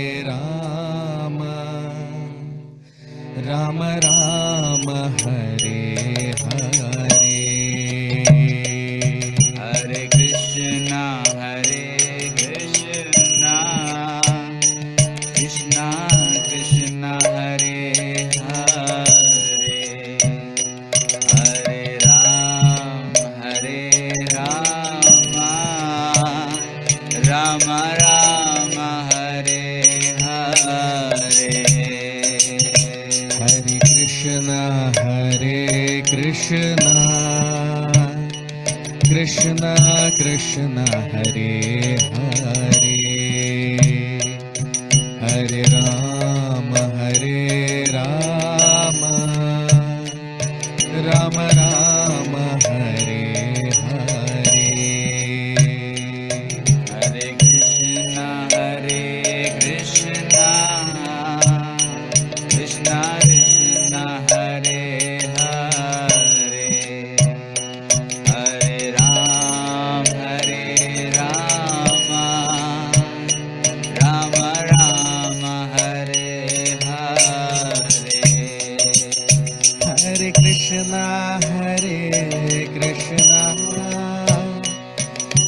राम राम राम हरे हरे हरे कृष्णा कृष्णा कृष्णा हरे हरे हरे राम राम राम हरे हरे हरे कृष्णा कृष्णा कृष्णा हरे हरे हरे राम राम राम हरे हरे हरे कृष्णा कृष्णा कृष्णा हरे हरे हरे राम राम राम हरे हरे हरे कृष्णा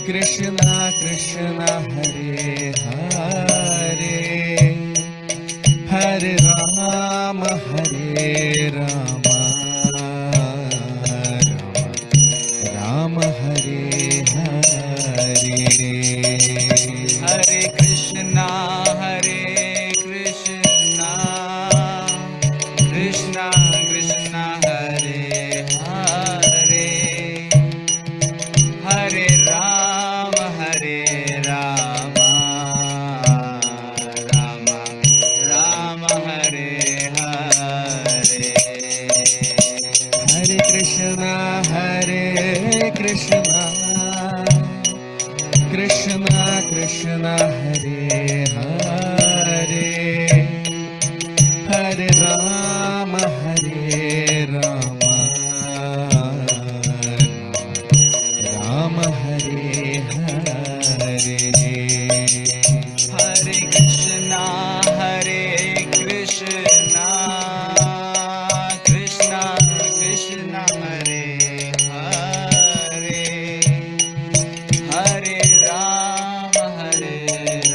कृष्णा कृष्णा हरे हरे हरे राम राम हरे हरे हरे कृष्णा कृष्णा कृष्णा हरे हरे हरे राम राम हरे हरे हरे कृष्णा कृष्णा कृष्णा हरे हरे हरे राम राम हरे हरे हरे कृष्णा कृष्णा कृष्णा हरे हरे हरे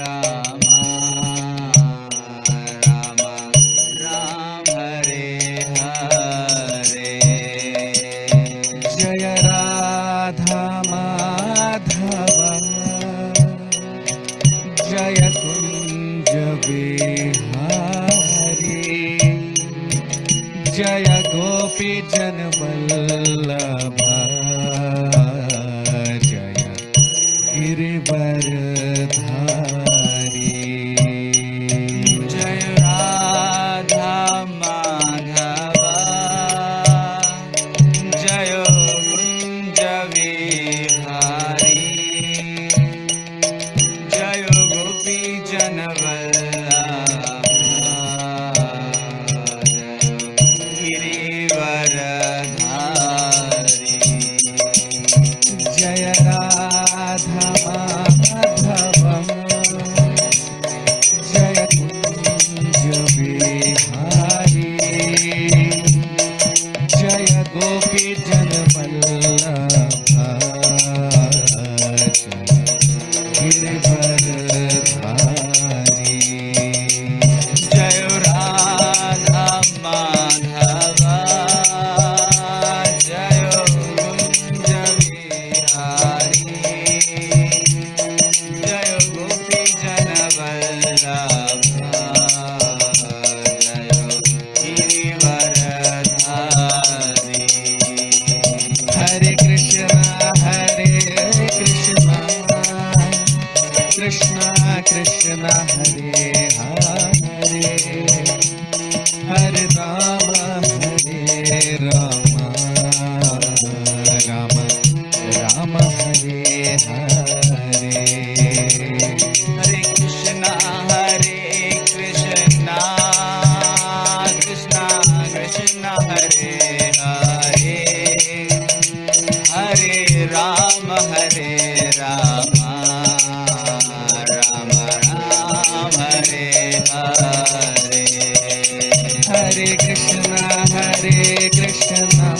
राम राम हरे हरे जय राधा माधव जय कुंज बिहारी जय गोपी जन वल्लभ जय गिरिवरधारी जय राधा माधव जय कुंज विहारी जय गोपी जन वल्लभ गिरिवरधारी जय राधा माधव जय कुंज बिहारी जय गोपी जन वल्लभ गिरिवरधारी जय राधा माधव जय कुंज विहारी जय गोपी जन Vallabh Hare Krishna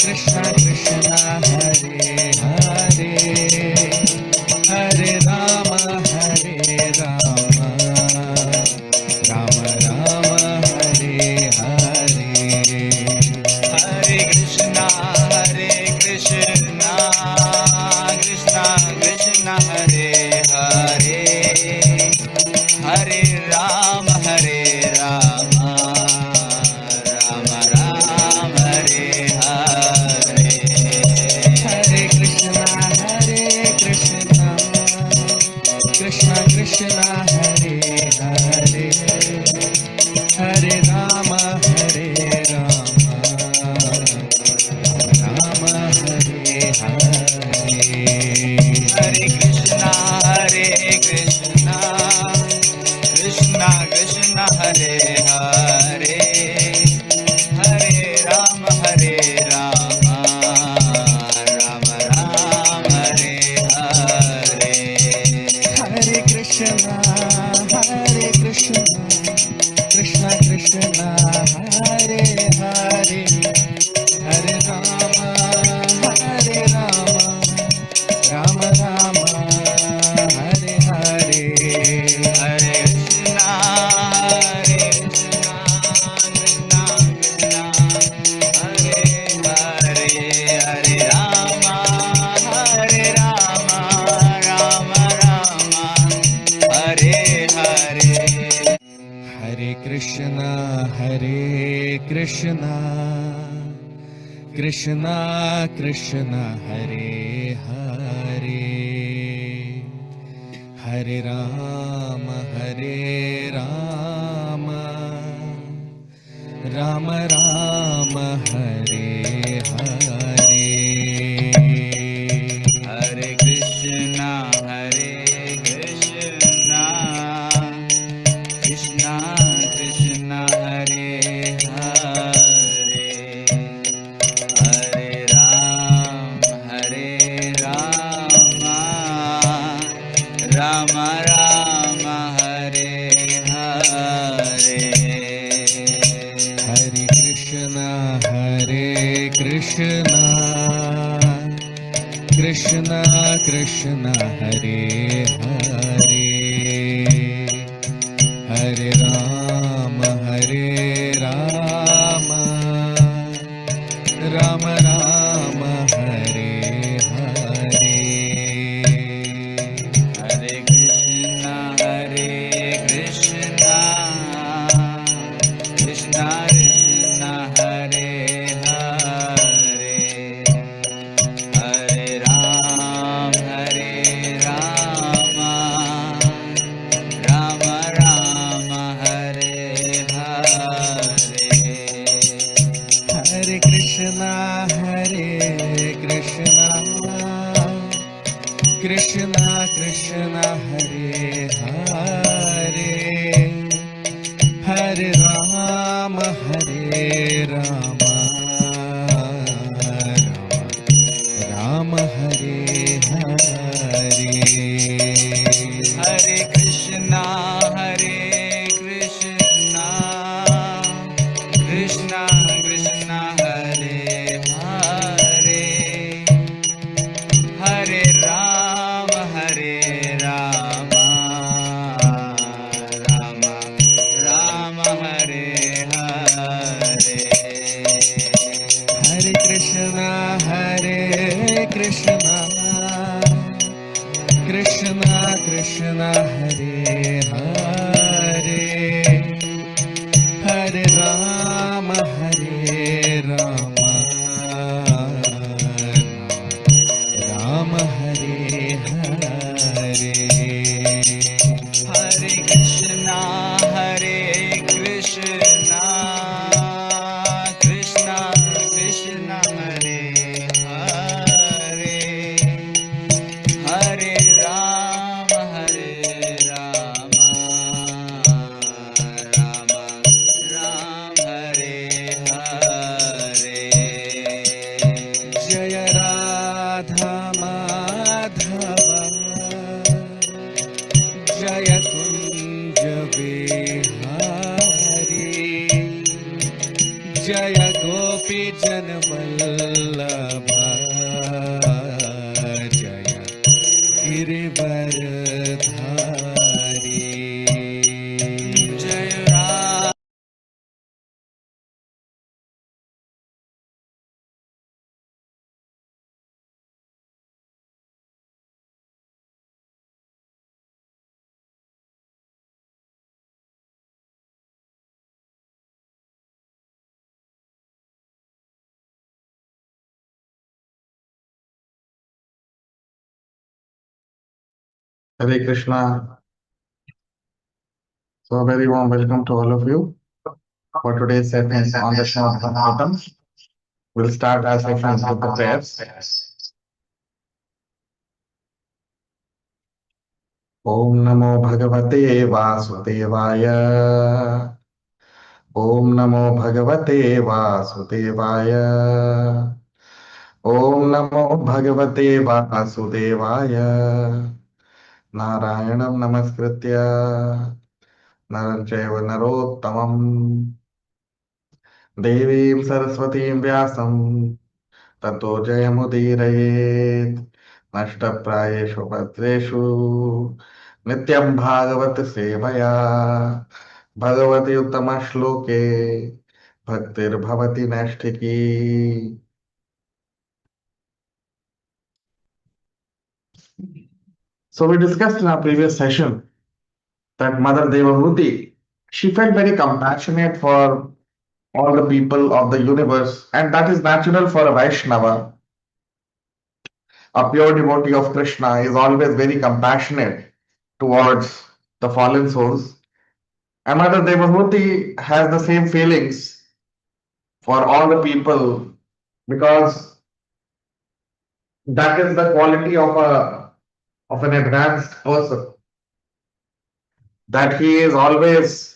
Krishna Krishna Hare Hare Hare Rama Rama Rama Hare Hare Hare Krishna Krishna Krishna Hare Hare Hare Rama Rama Rama Hare Hare Hare Krishna Krishna Krishna Hare Hare Hare Rama Rama Hare Hare Hare Krishna Krishna Krishna Hare Hare Hare Rama Rama Rama Hare Hare Hare Krishna Krishna Krishna Hare Hare Hare Rama Rama Rama Hare Hare Hare Krishna Krishna Hare Hare Hare Rama Rama Hare Hare Hare Krishna Krishna Krishna Hare Hare Hare Rama Rama Rama Hare Hare Hare Krishna Krishna Krishna Hare Hare Hare Rama Rama Rama Hare Hare Hare Krishna Krishna Krishna Hare Hare Hare Rama Rama Rama Hare Hare Hare Krishna Krishna Krishna Hare Hare Hare Rama Rama Rama Hare Hare Hare Krishna Krishna Krishna Hare Hare Hare Rama Rama Hare Hare Hare Krishna Krishna Krishna Hare Hare Hare Rama Rama Rama Hare जय गोपी जन वल्लभा जय गिरिवरधारी जय Ram Hare Krishna. So, a very warm welcome to all of you for today's session on the Srimad Bhagavatam. We'll start our session with the prayers. Om Namo Bhagavate Vasudevaya. Om Namo Bhagavate Vasudevaya. Om Namo Bhagavate Vasudevaya. Narayanam Namaskritya. Naram Chaiva Narottamam. Devim Saraswatim Vyasam ततो जयमुदीरयेत् नष्टप्रायेषु भद्रेषु नित्यं भागवत सेवया भगवति उत्तमश्लोके भक्तिर्भवति नैष्ठिकी. So we discussed in our previous session that Mother Devahuti, she felt very compassionate for all the people of the universe, and that is natural for a Vaishnava. A pure devotee of Krishna is always very compassionate towards the fallen souls. And Mother Devahuti has the same feelings for all the people because that is the quality of an advanced person. That he is always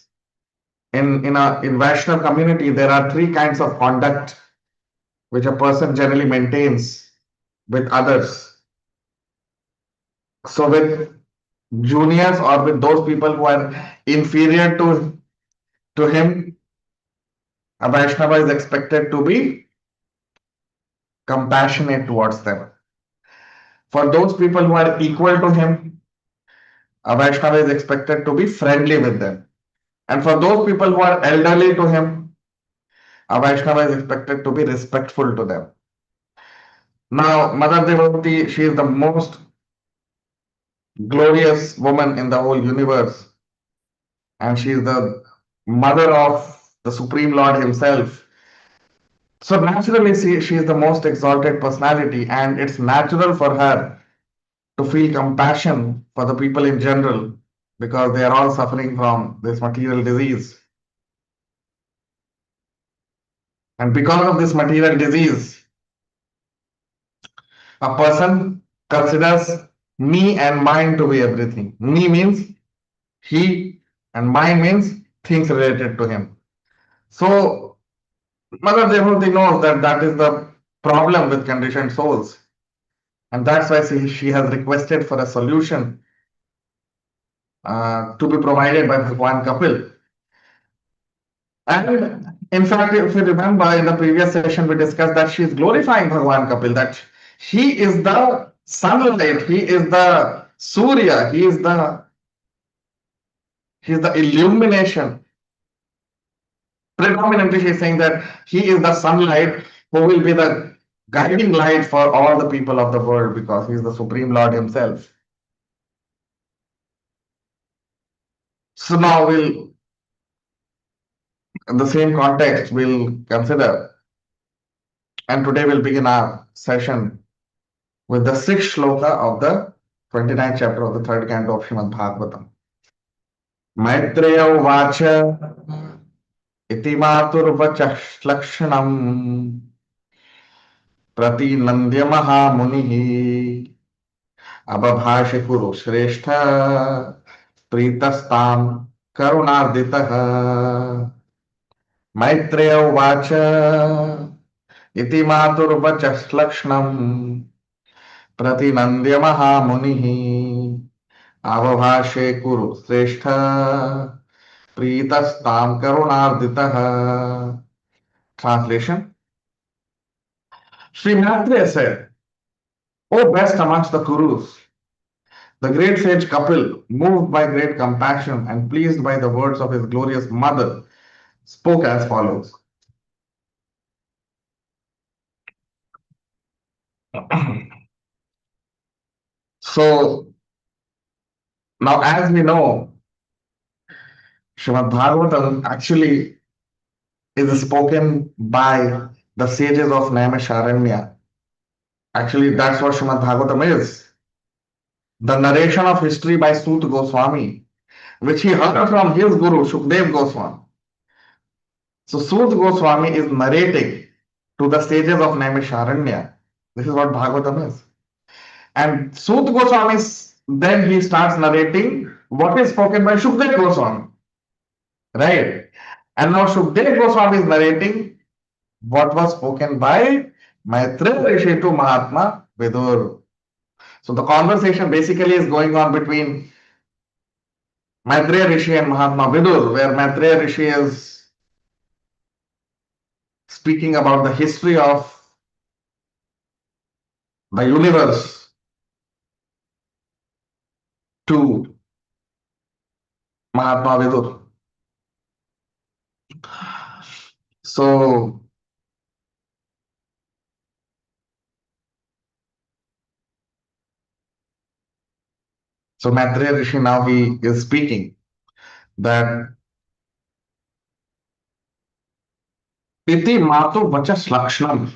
in Vaishnava community, there are three kinds of conduct which a person generally maintains with others. So with juniors or with those people who are inferior to him, a Vaishnava is expected to be compassionate towards them. For those people who are equal to him, a Vaishnava is expected to be friendly with them. And for those people who are elderly to him, a Vaishnava is expected to be respectful to them. Now, Mother Devotee, she is the most glorious woman in the whole universe. And she is the mother of the Supreme Lord himself. So naturally, she is the most exalted personality, and it's natural for her to feel compassion for the people in general because they are all suffering from this material disease. And because of this material disease, a person considers me and mine to be everything. Me means he, and mine means things related to him. So, Mother Devotee knows that that is the problem with conditioned souls. And that's why she has requested for a solution to be provided by Bhagwan Kapil. And in fact, if you remember in the previous session, we discussed that she is glorifying Bhagwan Kapil, that he is the sunlight, he is the Surya, he is the illumination. Predominantly, she is saying that he is the sunlight who will be the guiding light for all the people of the world because he is the Supreme Lord himself. So now in the same context, we'll consider, and today we'll begin our session with the sixth shloka of the 29th chapter of the third canto of Srimad Bhagavatam. Maitreya uvacha iti maturvachah lakshanam pratinandya mahamunihi abhabhashe kuru shrestha pritastam karunarditah. Maitreya uvacha iti maturvachah lakshanam pratinandya mahamunihi avabhashe kuru shrestha pritastam karunarditah. Translation. Sri Maitreya said, O best amongst the Kurus, the great sage Kapil, moved by great compassion and pleased by the words of his glorious mother, spoke as follows. So now, as we know, Srimad Bhagavatam actually is spoken by the sages of Naimisharanya. Actually, that's what Srimad Bhagavatam is. The narration of history by Sut Goswami, which he heard from his guru, Shukdev Goswami. So Sut Goswami is narrating to the sages of Naimisharanya. This is what Bhagavatam is. And Sut Goswami, then he starts narrating what is spoken by Shukdev Goswami. Right? And now Shukdev Goswami is narrating what was spoken by Maitreya Rishi to Mahatma Vidur. So the conversation basically is going on between Maitreya Rishi and Mahatma Vidur, where Maitreya Rishi is speaking about the history of the universe to Mahatma Vidur. So, so Maitreya Rishi now he is speaking that Iti Matu Vachas Lakshnam.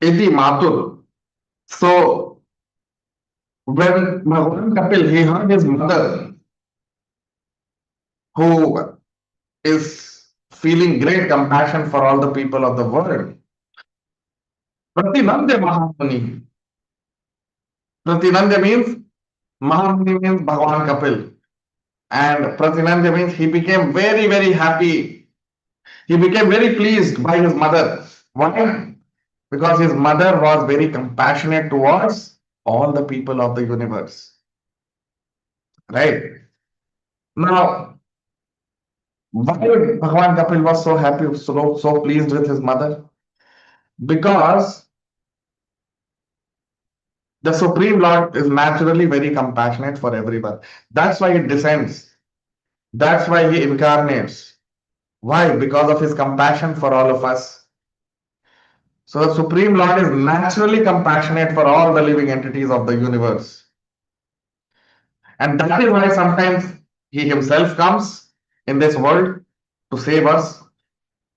Iti Matur. So when Bhagavan Kapil he heard his mother who is feeling great compassion for all the people of the world. Pratinandya Mahamuni. Pratinandya means Mahamuni means Bhagavan Kapil. And Pratinandya means he became very, very happy. He became very pleased by his mother. Why? Because his mother was very compassionate towards all the people of the universe. Right? Now, why Bhagavan Kapil was so happy, so pleased with his mother? Because the Supreme Lord is naturally very compassionate for everyone. That's why he descends. That's why he incarnates. Why? Because of his compassion for all of us. So the Supreme Lord is naturally compassionate for all the living entities of the universe. And that is why sometimes he himself comes in this world to save us,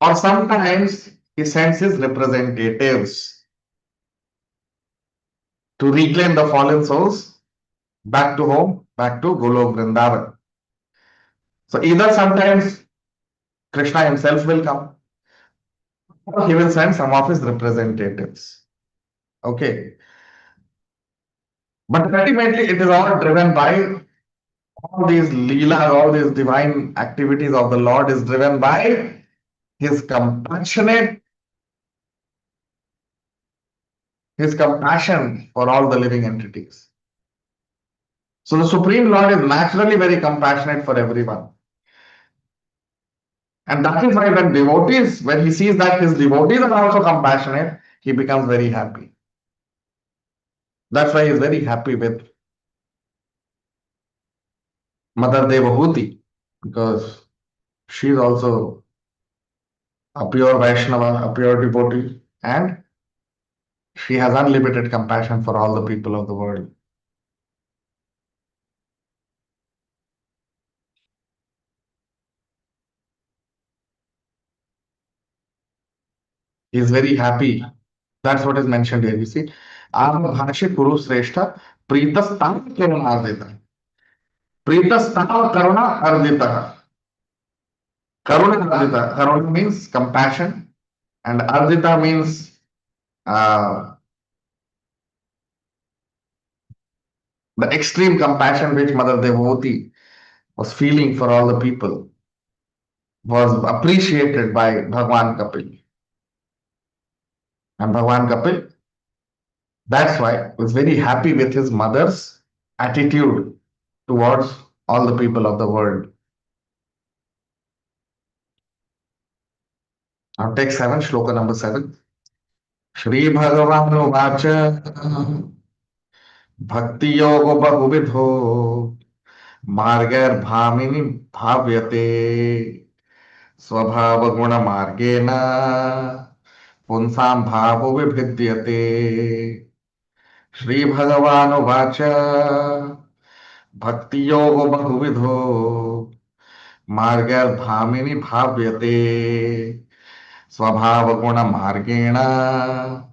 or sometimes he sends his representatives to reclaim the fallen souls back to home, back to Golok Vrindavan. So either sometimes Krishna himself will come, or he will send some of his representatives. Okay. But ultimately it is all driven by all these leela, all these divine activities of the Lord is driven by his compassionate, his compassion for all the living entities. So the Supreme Lord is naturally very compassionate for everyone. And that is why when devotees, when he sees that his devotees are also compassionate, he becomes very happy. That's why he is very happy with Mother Devahuti, because she is also a pure Vaishnava, a pure devotee, and she has unlimited compassion for all the people of the world. He is very happy. That's what is mentioned here. You see, Ama Bhashi Kuru Sreshta Pritastam Karuna Ardita. Pritastam Karuna Ardita. Karuna Ardita. Karuna means compassion, and Ardita means uh, the extreme compassion which Mother Devotee was feeling for all the people was appreciated by Bhagwan Kapil. And Bhagwan Kapil, that's why, was very happy with his mother's attitude towards all the people of the world. Now take 7, Shloka number 7. Shri Bhagavan Bhakti Yoga Bahuvidho Margarbhamini Bhavyate Swabhava Guna Margena Punsam Bhavo Vibhidyate Shri Bhagavan Vacha Bhakti Yoga Bahuvidho Margarbhamini Bhavyate Swabhava Guna Margena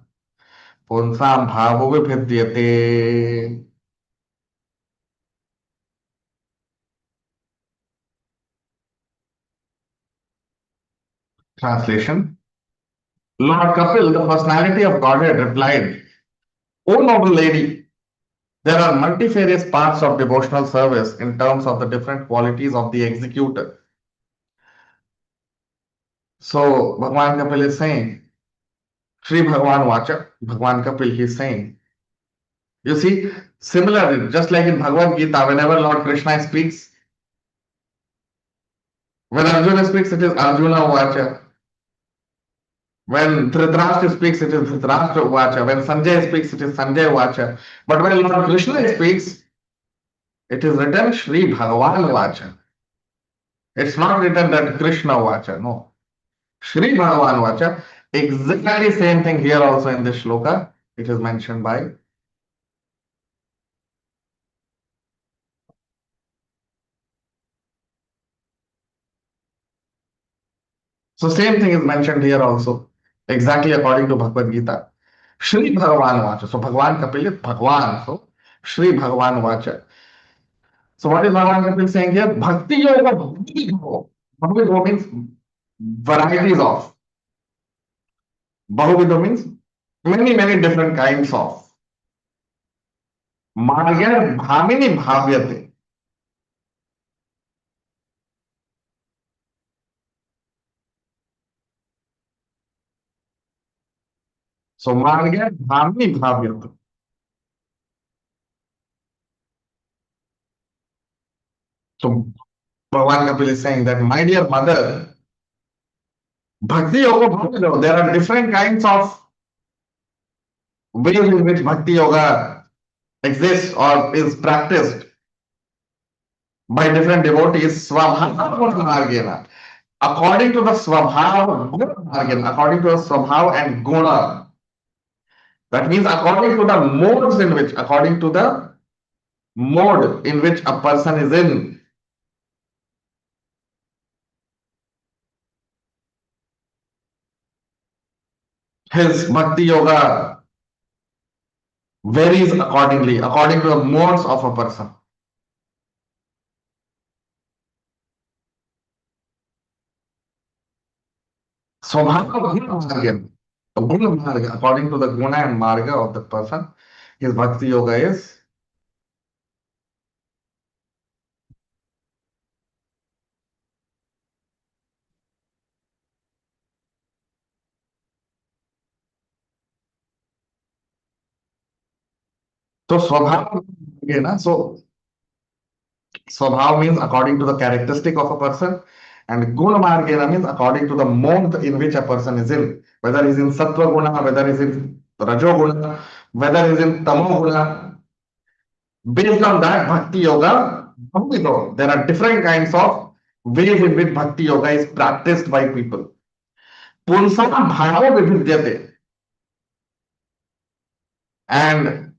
Punsam Bhavo Vibhidyate. Translation. Lord Kapil, the personality of Godhead, replied, O noble lady, there are multifarious parts of devotional service in terms of the different qualities of the executor. So, Bhagwan Kapil is saying, Sri Bhagwan Vacha, Bhagwan Kapil, he is saying, you see, similarly, just like in Bhagavad Gita, whenever Lord Krishna speaks, when Arjuna speaks, it is Arjuna Vacha. When Dhritarashtra speaks, it is Dhritarashtra Vacha. When Sanjay speaks, it is Sanjay Vacha. But when Lord Krishna speaks, it is written Sri Bhagavan Vacha. It's not written that Krishna Vacha. No. Sri Bhagavan Vacha. Exactly same thing here also in this shloka. It is mentioned by. So same thing is mentioned here also. Exactly according to Bhagavad Gita. Sri Bhagavan Vacha. So Bhagavan Kapil is Bhagavan. So Sri Bhagavan Vacha. So what is Bhagavan Kapil saying here? Bhakti Yoga Bhavidho. Bhavidho means varieties of. Bahuvidho means many different kinds of. Margar Bhamini Bhavyate. So Margar Bhamini Bhavyate. So Bhagavan Kapil is saying that, my dear mother, Bhakti Yoga Bhavidho, there are different kinds of ways in which Bhakti Yoga exists or is practiced by different devotees. Swabhava Margena. According to the Swabhava Guna Margena, according to the Swabhava and Guna. That means according to the modes in which, according to the mode in which a person is in. His Bhakti Yoga varies accordingly, according to the modes of a person. Swabhava Guna Margena. Guna Marga, according to the Guna and Marga of the person, his Bhakti Yoga is. So Swabhava Margena, so Swabhav means according to the characteristic of a person, and Guna Margena means according to the mode in which a person is in, whether he's in Sattva Guna, whether he's in Rajo Guna, whether he's in Tamo Guna. Based on that, Bhakti Yoga, there are different kinds of ways in which Bhakti Yoga is practiced by people. Punsam Bhava Vividyate. And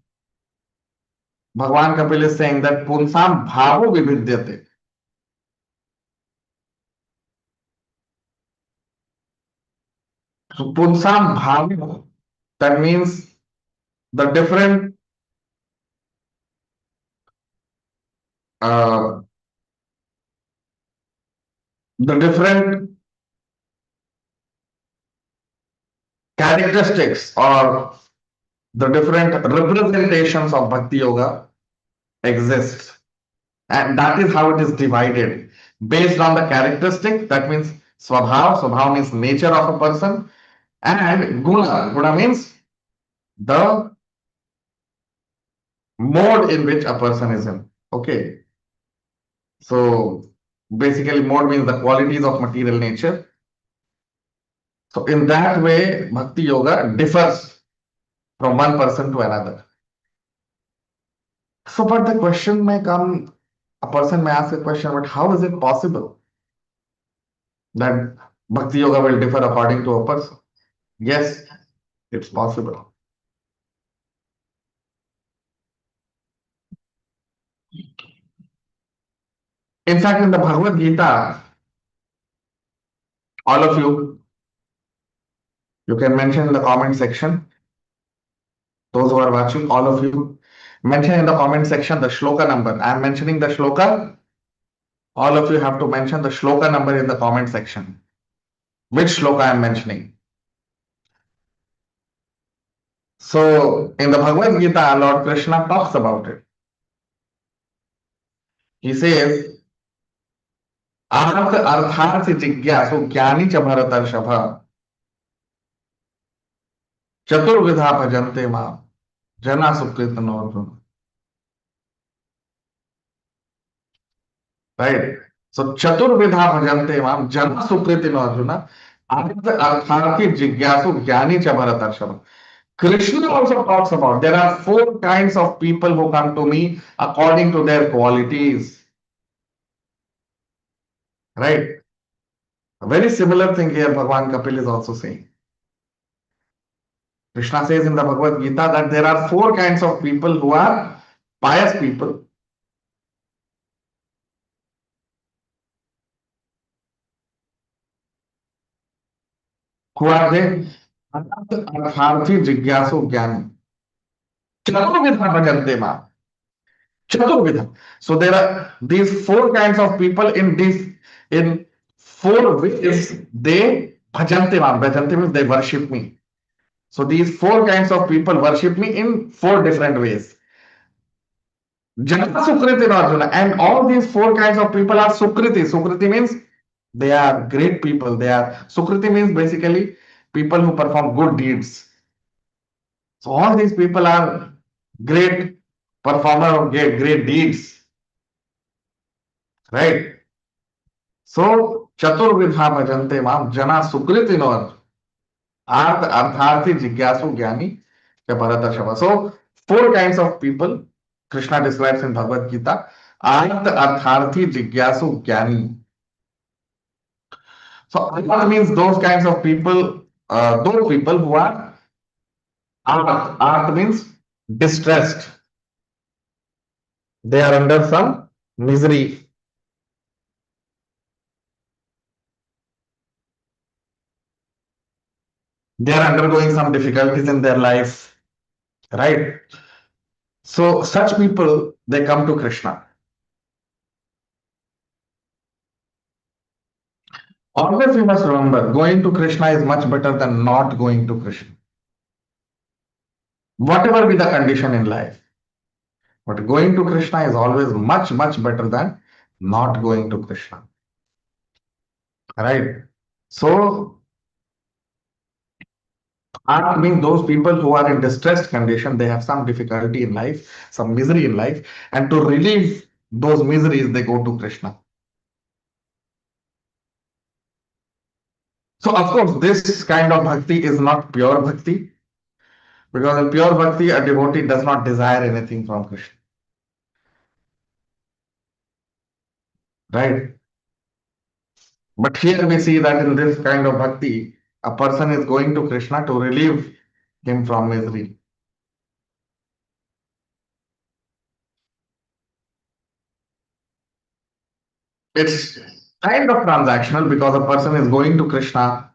Bhagavan Kapil is saying that Punsam Bhava Vividyate. So Punsam Bhava, that means the different uh, the different characteristics or the different representations of Bhakti Yoga exist. And that is how it is divided. Based on the characteristic, that means Swabhav. Swabhav means nature of a person. And Guna. Guna means the mode in which a person is in. Okay. So basically, mode means the qualities of material nature. So in that way, Bhakti Yoga differs from one person to another. So, but the question may come, a person may ask a question, but how is it possible that Bhakti Yoga will differ according to a person? Yes, it's possible. In fact, in the Bhagavad Gita, all of you can mention in the comment section, those who are watching, all of you, mention in the comment section the shloka number. I am mentioning the shloka. All of you have to mention the shloka number in the comment section. Which shloka I am mentioning. So, in the Bhagavad Gita, Lord Krishna talks about it. He says, अर्थार्थ जिज्ञासु ज्ञानी च भरतर्षभ चतुर्विधा भजन्ते मां जना सुकृत Arjun. Right? So चतुर्विधा भजन्ते मां जना सुकृत अर्जुन अर्थ अर्थार्थी जिज्ञासु ज्ञानी च भरतर्षभ. Krishna also talks about there are four kinds of people who come to me according to their qualities. Right? A very similar thing here Bhagwan Kapil is also saying. Krishna says in the Bhagavad Gita that there are four kinds of people who are pious people. Who are they? Artharthi Jigyasu Jnani. Chaturvidha bhajante ma. Chaturvidha. So there are these four kinds of people in four ways they bhajante ma. Bhajante means they worship me. So these four kinds of people worship me in four different ways. Jana Sukriti and Arjuna. And all these four kinds of people are Sukriti. Sukriti means they are great people. They are Sukriti means basically people who perform good deeds. So all these people are great performer of great deeds, right? So Chaturvidha bhajante mam jana sukritinor artharthi jigyasu jnani ya bharatashava. So four kinds of people Krishna describes in Bhagavad Gita. Artharthi jigyasu jnani. So arth means those kinds of people, those people who are arth means distressed. They are under some misery. They are undergoing some difficulties in their life, right? So such people, they come to Krishna. Always we must remember, going to Krishna is much better than not going to Krishna. Whatever be the condition in life. But going to Krishna is always much, much better than not going to Krishna. Right? So art means those people who are in distressed condition, they have some difficulty in life, some misery in life, and to relieve those miseries, they go to Krishna. So of course, this kind of bhakti is not pure bhakti, because in pure bhakti, a devotee does not desire anything from Krishna. Right? But here we see that in this kind of bhakti, a person is going to Krishna to relieve him from misery. It's kind of transactional because a person is going to Krishna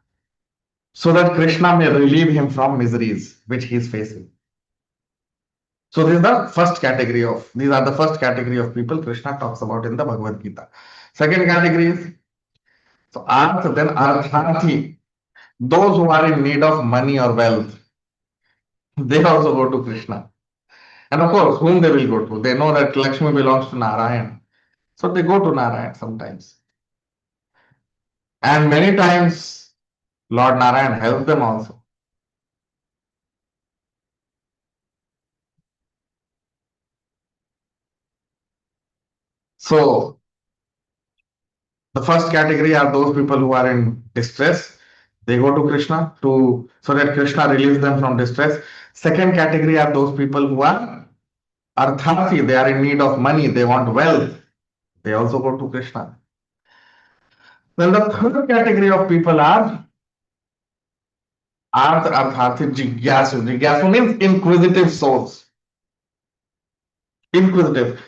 so that Krishna may relieve him from miseries which he is facing. So these are the first category of people Krishna talks about in the Bhagavad Gita. Second category is so arth, then artharthi, those who are in need of money or wealth, they also go to Krishna. And of course, whom they will go to? They know that Lakshmi belongs to Narayan. So they go to Narayan sometimes. And many times, Lord Narayan helps them also. So the first category are those people who are in distress. They go to Krishna to so that Krishna relieves them from distress. Second category are those people who are arthati, they are in need of money, they want wealth. They also go to Krishna. Then the third category of people are arthati jigyasu. Jigyasu means inquisitive souls. Inquisitive.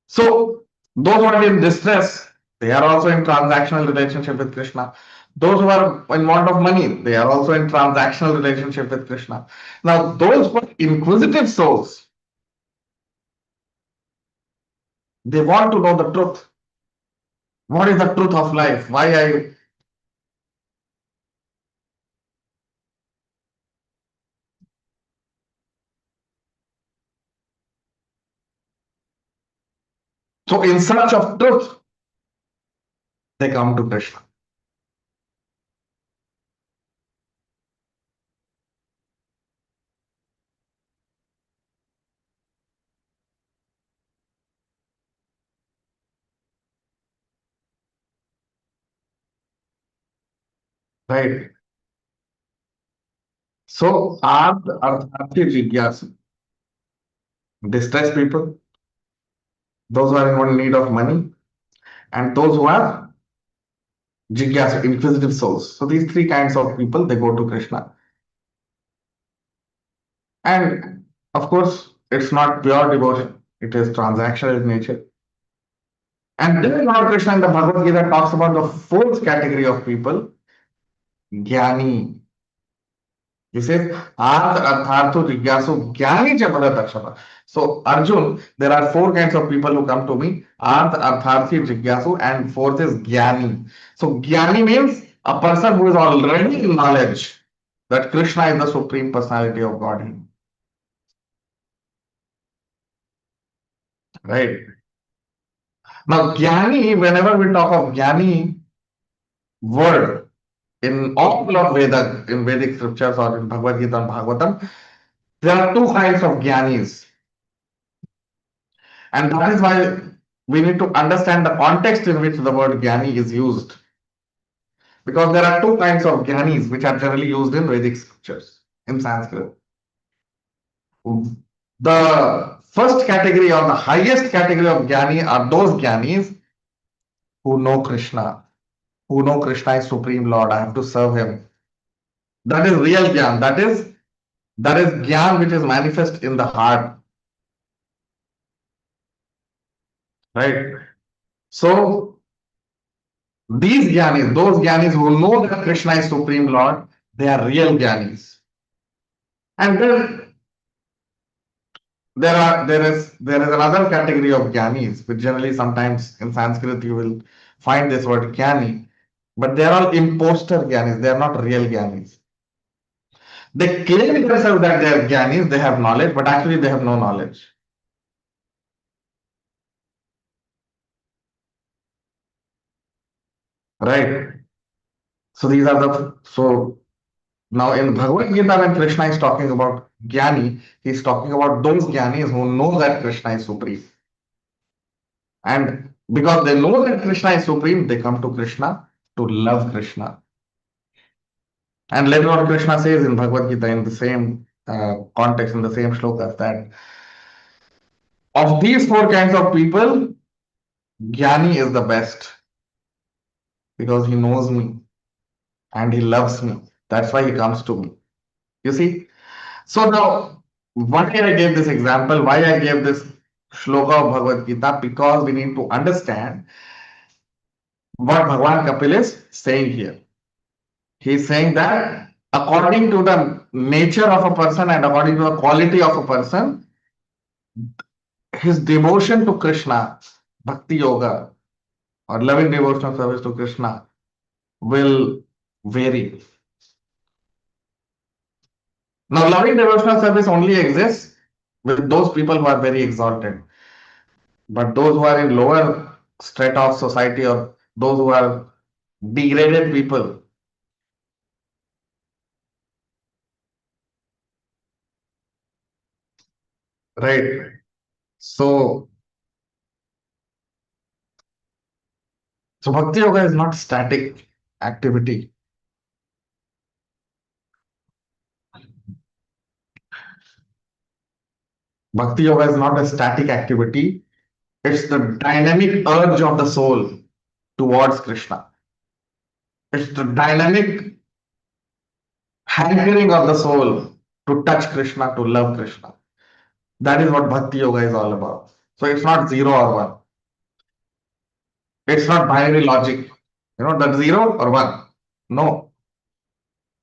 So those who are in distress, they are also in transactional relationship with Krishna. Those who are in want of money, they are also in transactional relationship with Krishna. Now, those who are inquisitive souls, they want to know the truth. What is the truth of life? Why I so in search of truth, they come to Krishna. Right. So are the arthati jigyasu, distressed people, those who are in need of money, and those who are jigyasu, inquisitive souls. So these three kinds of people, they go to Krishna. And of course, it's not pure devotion, it is transactional in nature. And then Lord Krishna in the Bhagavad Gita talks about the fourth category of people, Jnani. He says, Arth Arthartho Jigyasu Jnani Chapada. So, Arjun, there are four kinds of people who come to me, Arth, Artharthi, Jigyasu, and fourth is Jnani. So, Jnani means a person who is already in knowledge that Krishna is the Supreme Personality of Godhead. Right? Now, Jnani, whenever we talk of Jnani word in all of Veda, in Vedic scriptures or in Bhagavad Gita and Bhagavatam, there are two kinds of Jnanis. And that is why we need to understand the context in which the word Jnani is used. Because there are two kinds of Jnanis which are generally used in Vedic scriptures in Sanskrit. The first category or the highest category of Jnani are those Jnanis who know Krishna, who know Krishna is Supreme Lord. I have to serve Him. That is real Jnana. That is Jnana which is manifest in the heart. Right? So these Jnanis, those Jnanis who know that Krishna is Supreme Lord, they are real Jnanis. And then there is another category of Jnanis, which generally sometimes in Sanskrit you will find this word Jnani, but they are all imposter Jnanis, they are not real Jnanis. They claim themselves that they are Jnanis, they have knowledge, but actually they have no knowledge. Right? So these are the so now in Bhagavad Gita when Krishna is talking about Jnani, he is talking about those Jnanis who know that Krishna is supreme. And because they know that Krishna is supreme, they come to Krishna to love Krishna. And later on, Krishna says in Bhagavad Gita, in the same context, in the same shlokas, that of these four kinds of people, Jnani is the best because he knows me and he loves me. That's why he comes to me. You see? So now, why I gave this example, why I gave this shloka of Bhagavad Gita, because we need to understand what Bhagavan Kapil is saying here. He is saying that according to the nature of a person and according to the quality of a person, his devotion to Krishna, bhakti yoga, or loving devotional service to Krishna will vary. Now, loving devotional service only exists with those people who are very exalted. But those who are in lower strata of society or those who are degraded people, right? So, so bhakti yoga is not static activity. Bhakti yoga is not a static activity, it's the dynamic urge of the soul towards Krishna. It's the dynamic hankering of the soul to touch Krishna, to love Krishna. That is what Bhakti yoga is all about. So it's not zero or one. It's not binary logic. That zero or one. No.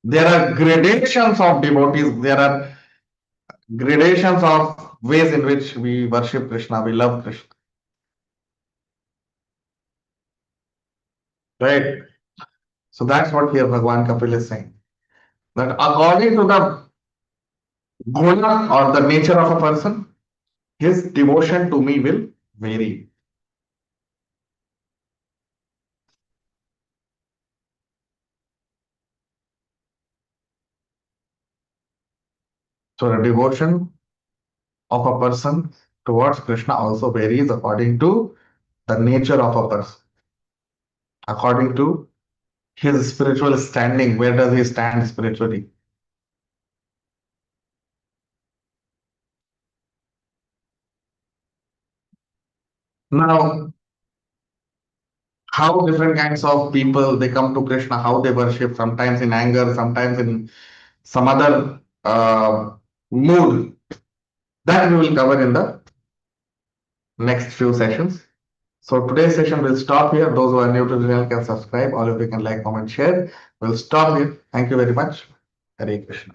There are gradations of devotees. There are gradations of ways in which we worship Krishna, we love Krishna. Right? So that's what here Bhagwan Kapil is saying. That according to the guna or the nature of a person, his devotion to me will vary. So the devotion of a person towards Krishna also varies according to the nature of a person, according to his spiritual standing. Where does he stand spiritually? Now, how different kinds of people they come to Krishna, how they worship, sometimes in anger, sometimes in some other mood, that we will cover in the next few sessions. So today's session will stop here. Those who are new to the channel can subscribe. All of you can like, comment, share. We'll stop here. Thank you very much. Hare Krishna.